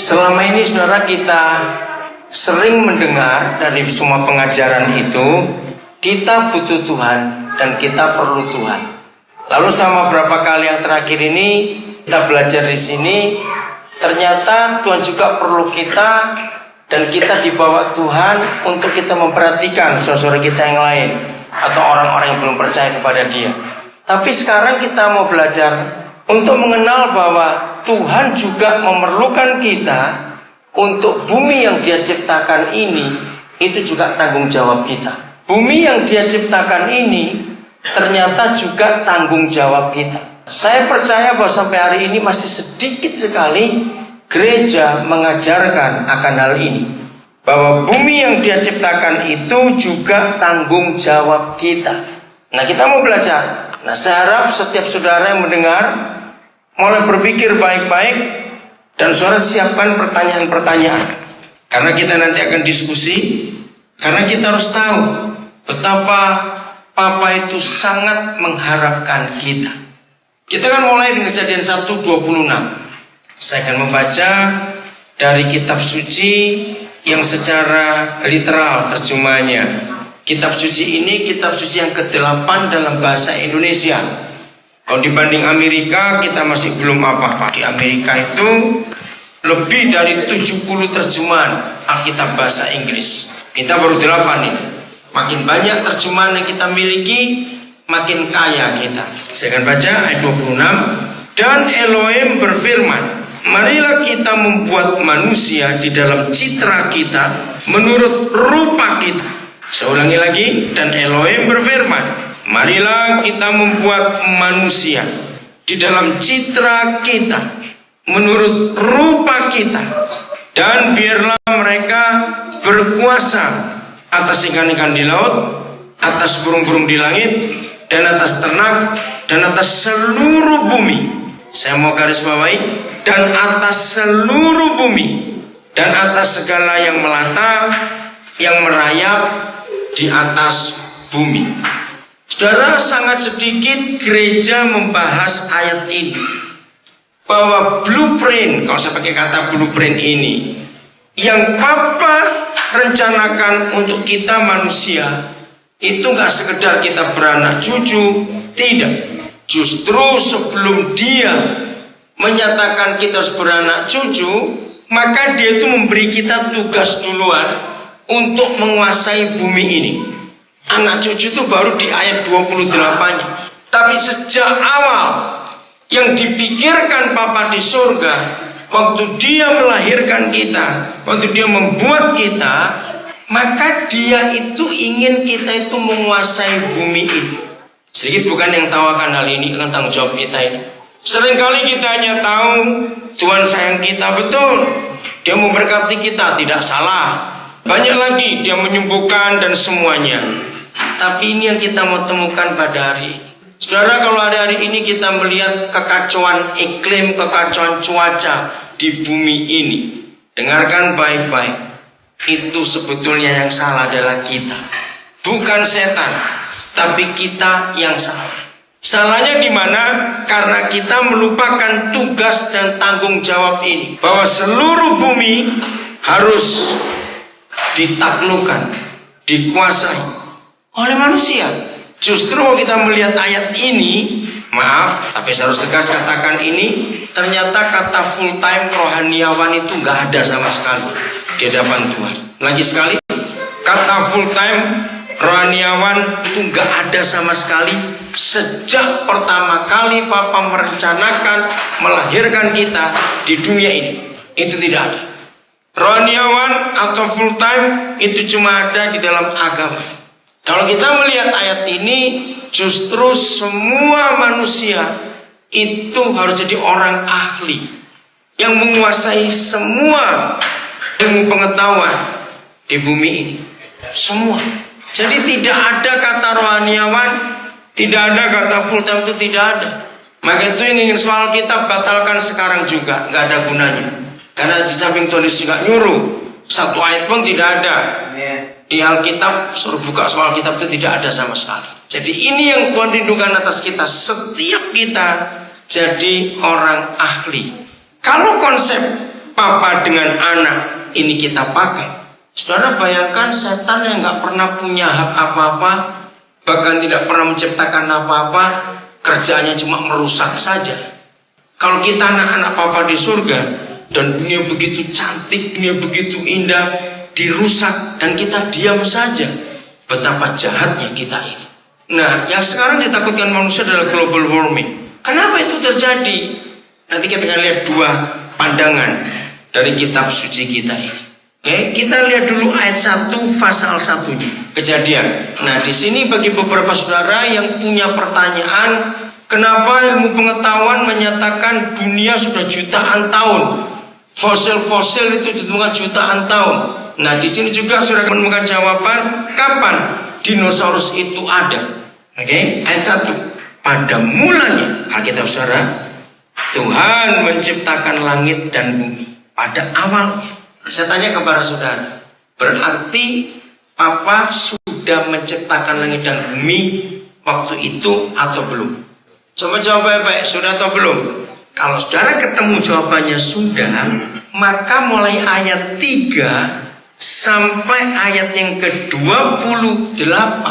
Selama ini saudara, kita sering mendengar dari semua pengajaran itu, kita butuh Tuhan dan kita perlu Tuhan. Lalu sama beberapa kali yang terakhir ini kita belajar di sini, ternyata Tuhan juga perlu kita, dan kita dibawa Tuhan untuk kita memperhatikan saudara-saudara kita yang lain atau orang-orang yang belum percaya kepada Dia. Tapi sekarang kita mau belajar untuk mengenal bahwa Tuhan juga memerlukan kita untuk bumi yang Dia ciptakan ini. Itu juga tanggung jawab kita. Bumi yang Dia ciptakan ini ternyata juga tanggung jawab kita. Saya percaya bahwa sampai hari ini masih sedikit sekali gereja mengajarkan akan hal ini, bahwa bumi yang Dia ciptakan itu juga tanggung jawab kita. Nah, kita mau belajar. Nah, saya harap setiap saudara yang mendengar mulai berpikir baik-baik, dan saudara siapkan pertanyaan-pertanyaan, karena kita nanti akan diskusi. Karena kita harus tahu betapa Papa itu sangat mengharapkan kita. Kita kan mulai dengan Kejadian 1:26. Saya akan membaca dari kitab suci yang secara literal terjemahannya. Kitab suci ini kitab suci yang ke-8 dalam bahasa Indonesia. Kalau dibanding Amerika, kita masih belum apa-apa. Di Amerika itu lebih dari 70 terjemahan Alkitab bahasa Inggris. Kita baru 8 ini. Makin banyak terjemahan yang kita miliki, makin kaya kita. Saya akan baca ayat 26. Dan Elohim berfirman, marilah kita membuat manusia di dalam citra kita, menurut rupa kita. Saya ulangi lagi. Dan Elohim berfirman, marilah kita membuat manusia di dalam citra kita, menurut rupa kita. Dan biarlah mereka berkuasa atas ikan-ikan di laut, atas burung-burung di langit, dan atas ternak, dan atas seluruh bumi. Saya mau garis bawahi, dan atas seluruh bumi, dan atas segala yang melata, yang merayap di atas bumi. Saudara, sangat sedikit gereja membahas ayat ini, bahwa blueprint, kalau saya pakai kata blueprint ini, yang Papa rencanakan untuk kita manusia, itu gak sekedar kita beranak cucu, tidak. Justru sebelum Dia menyatakan kita harus beranak cucu, maka Dia itu memberi kita tugas duluan untuk menguasai bumi ini. Anak cucu itu baru di ayat 28-nya. Tapi sejak awal yang dipikirkan Papa di surga, waktu Dia melahirkan kita, waktu Dia membuat kita, maka Dia itu ingin kita itu menguasai bumi ini. Sedikit bukan yang tahu akan hal ini, akan tanggung jawab kita ini. Seringkali kita hanya tahu Tuhan sayang kita, betul. Dia memberkati kita, tidak salah. Banyak lagi Dia menyembuhkan dan semuanya. Tapi ini yang kita mau temukan pada hari ini. Saudara, kalau hari ini kita melihat kekacauan iklim, kekacauan cuaca di bumi ini, dengarkan baik-baik. Itu sebetulnya yang salah adalah kita, bukan setan, tapi kita yang salah. Salahnya di mana? Karena kita melupakan tugas dan tanggung jawab ini, bahwa seluruh bumi harus ditaklukkan, dikuasai oleh manusia. Justru kita melihat ayat ini, maaf, tapi saya harus tegas katakan ini, ternyata kata full time rohaniawan itu gak ada sama sekali di hadapan Tuhan. Lagi sekali, kata full time rohaniawan itu gak ada sama sekali sejak pertama kali Papa merencanakan melahirkan kita di dunia ini. Itu tidak ada. Rohaniawan atau full time itu cuma ada di dalam agama. Kalau kita melihat ayat ini, justru semua manusia itu harus jadi orang ahli yang menguasai semua ilmu pengetahuan di bumi ini. Semua. Jadi tidak ada kata rohaniawan, tidak ada kata full time, itu tidak ada. Maka itu yang ingin soal kita batalkan sekarang juga, nggak ada gunanya. Karena di samping tulis juga nyuruh, satu ayat pun tidak ada. Di Alkitab, suruh buka soal kitab itu tidak ada sama sekali. Jadi ini yang Tuhan rindukan atas kita. Setiap kita jadi orang ahli. Kalau konsep papa dengan anak ini kita pakai. Saudara bayangkan setan yang gak pernah punya hak apa-apa, bahkan tidak pernah menciptakan apa-apa, kerjaannya cuma merusak saja. Kalau kita anak-anak papa di surga, dan dunia begitu cantik, dunia begitu indah, dirusak dan kita diam saja, betapa jahatnya kita ini. Nah, yang sekarang ditakutkan manusia adalah global warming. Kenapa itu terjadi? Nanti kita akan lihat dua pandangan dari kitab suci kita ini. Oke, kita lihat dulu ayat 1 pasal 1-nya, Kejadian. Nah, di sini bagi beberapa saudara yang punya pertanyaan, kenapa ilmu pengetahuan menyatakan dunia sudah jutaan tahun? Fosil-fosil itu ditemukan jutaan tahun. Nah, di sini juga saudara menemukan jawaban kapan dinosaurus itu ada. Oke, ayat 1. Pada mulanya, Alkitab saudara, Tuhan menciptakan langit dan bumi. Pada awalnya. Saya tanya kepada saudara, berarti Papa sudah menciptakan langit dan bumi waktu itu atau belum? Coba jawab baik-baik, sudah atau belum? Kalau saudara ketemu jawabannya sudah, maka mulai ayat 3 sampai ayat yang ke-28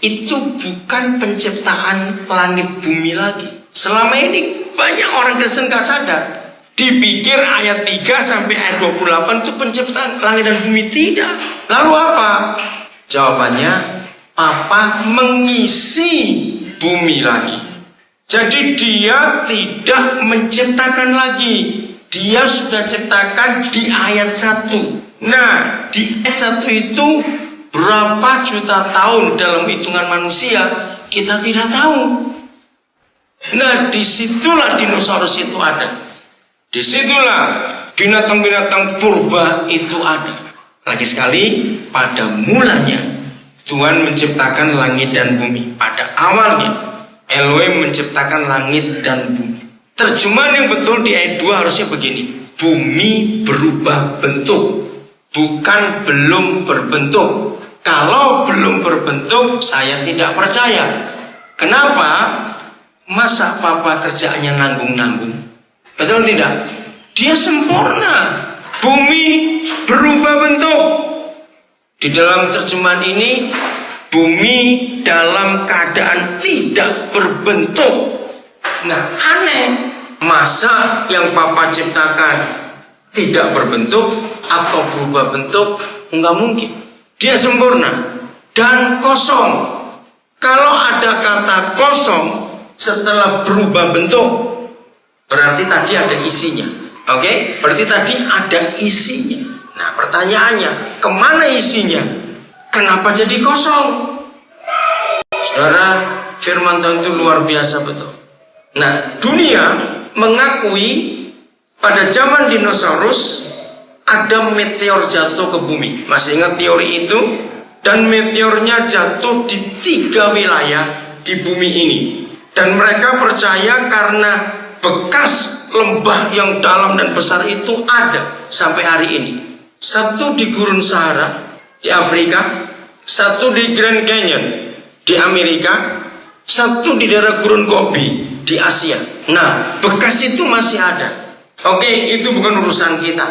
itu bukan penciptaan langit bumi lagi. Selama ini banyak orang Kristen gak sadar, dipikir ayat 3 sampai ayat 28 itu penciptaan langit dan bumi. Tidak. Lalu apa? Jawabannya, Papa mengisi bumi lagi. Jadi dia tidak menciptakan lagi, dia sudah ciptakan di ayat 1. Nah, di ayat 1 itu berapa juta tahun dalam hitungan manusia kita tidak tahu. Nah, disitulah dinosaurus itu ada. Disitulah binatang-binatang purba itu ada. Lagi sekali, pada mulanya Tuhan menciptakan langit dan bumi. Pada awalnya Elohim menciptakan langit dan bumi. Terjemahan yang betul di ayat 2 harusnya begini: bumi berubah bentuk, bukan belum berbentuk. Kalau belum berbentuk, saya tidak percaya. Kenapa? Masa Papa kerjaannya nanggung-nanggung? Betul tidak? Dia sempurna. Bumi berubah bentuk. Di dalam terjemahan ini, bumi dalam keadaan tidak berbentuk. Nah, aneh. Masa yang Papa ciptakan tidak berbentuk atau berubah bentuk? Enggak mungkin. Dia sempurna dan kosong. Kalau ada kata kosong setelah berubah bentuk, berarti tadi ada isinya. Oke? Berarti tadi ada isinya. Nah, pertanyaannya, kemana isinya? Kenapa jadi kosong? Saudara, firman Tuhan itu luar biasa betul. Nah, dunia mengakui pada zaman dinosaurus ada meteor jatuh ke bumi. Masih ingat teori itu? Dan meteornya jatuh di 3 wilayah di bumi ini. Dan mereka percaya karena bekas lembah yang dalam dan besar itu ada sampai hari ini. Satu di Gurun Sahara di Afrika, satu di Grand Canyon di Amerika, satu di daerah Gurun Gobi di Asia. Nah, bekas itu masih ada. Oke, itu bukan urusan kita.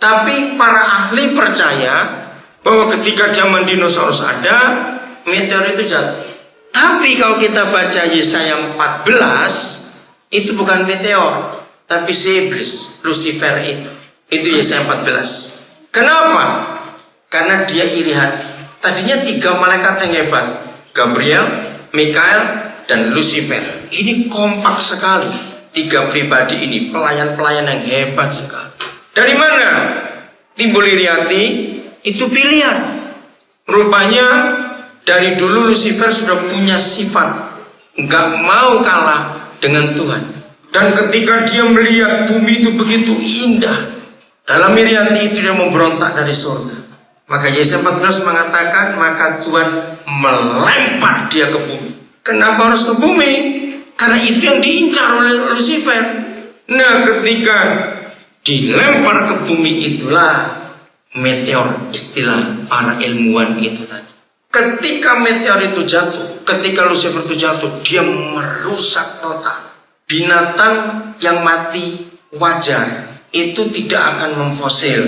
Tapi para ahli percaya bahwa ketika zaman dinosaurus ada, meteor itu jatuh. Tapi kalau kita baca Yesaya 14, itu bukan meteor, tapi si iblis, Lucifer itu. Itu Yesaya 14. Kenapa? Karena dia iri hati. Tadinya 3 malaikat yang hebat, Gabriel, Mikael, dan Lucifer. Ini kompak sekali. 3 pribadi ini, pelayan-pelayan yang hebat sekali. Dari mana timbul iri hati? Itu pilihan. Rupanya dari dulu Lucifer sudah punya sifat nggak mau kalah dengan Tuhan. Dan ketika dia melihat bumi itu begitu indah, dalam iri hati itu dia memberontak dari surga. Maka Yesaya 14 mengatakan, maka Tuhan melempar dia ke bumi. Kenapa harus ke bumi? Karena itu yang diincar oleh Lucifer. Nah, ketika dilempar ke bumi itulah meteor, istilah para ilmuwan itu tadi. Ketika meteor itu jatuh, ketika Lucifer itu jatuh, dia merusak total. Binatang yang mati wajar, itu tidak akan memfosil.